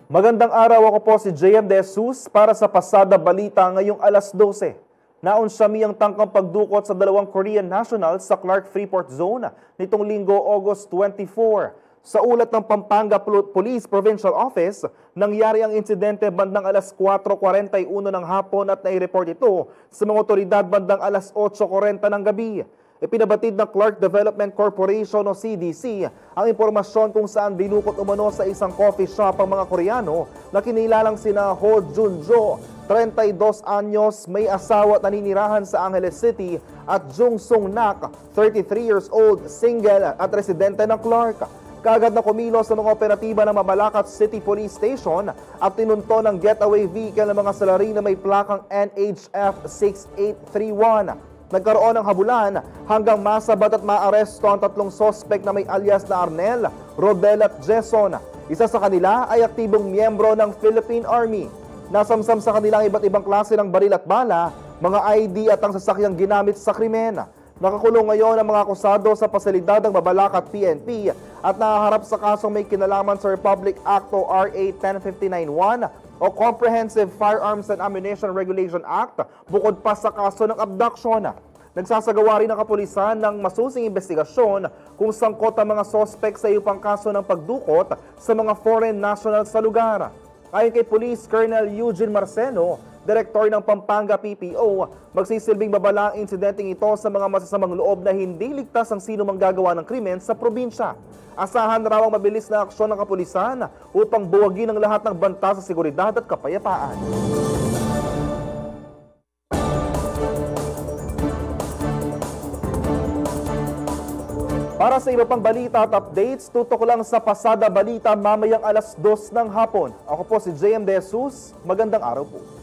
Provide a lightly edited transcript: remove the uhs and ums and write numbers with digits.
Magandang araw, ako po si JM De Jesus para sa Pasada Balita ngayong alas 12. Naunsyami ang tangkang pagdukot sa dalawang Korean nationals sa Clark Freeport Zone nitong linggo August 24. Sa ulat ng Pampanga Police Provincial Office, nangyari ang insidente bandang alas 4:41 ng hapon at nai-report ito sa mga otoridad bandang alas 8:40 ng gabi. Ipinabatid ng Clark Development Corporation o CDC ang impormasyon kung saan dinukot umano sa isang coffee shop ang mga Koreano na kinilalang sina Ho Junjo, 32 anyos, may asawa at naninirahan sa Angeles City, at Jung Sung Nak, 33 years old, single at residente ng Clark. Kaagad na kumilos sa mga operatiba ng Mabalacat City Police Station at tinunto ng getaway vehicle ng mga salari na may plakang NHF 6831. Nagkaroon ng habulan hanggang masabat at maaresto ang tatlong sospek na may alias na Arnel, Rodel at Jason. Isa sa kanila ay aktibong miyembro ng Philippine Army. Nasamsam sa kanilang iba't ibang klase ng baril at bala, mga ID at ang sasakyang ginamit sa krimen. Nakakulong ngayon ang mga akusado sa pasilidad ng Mabalacat PNP at nahaharap sa kasong may kinalaman sa Republic Act o RA 10591 o Comprehensive Firearms and Ammunition Regulation Act, bukod pa sa kaso ng abduction. Nagsasagawa rin ang kapulisan ng masusing investigasyon kung sangkot ang mga sospek sa iyo pang kaso ng pagdukot sa mga foreign nationals sa lugar. Ayon kay Police Colonel Eugene Marceno, Direktor ng Pampanga PPO, magsisilbing babala ang insidenteng ito sa mga masasamang loob na hindi ligtas ang sino mang gagawa ng krimen sa probinsya. Asahan raw ang mabilis na aksyon ng kapulisan upang buwagin ang lahat ng banta sa seguridad at kapayapaan. Para sa iba pang balita at updates, tutok lang sa Pasada Balita mamayang alas 2 ng hapon. Ako po si JM De Jesus. Magandang araw po.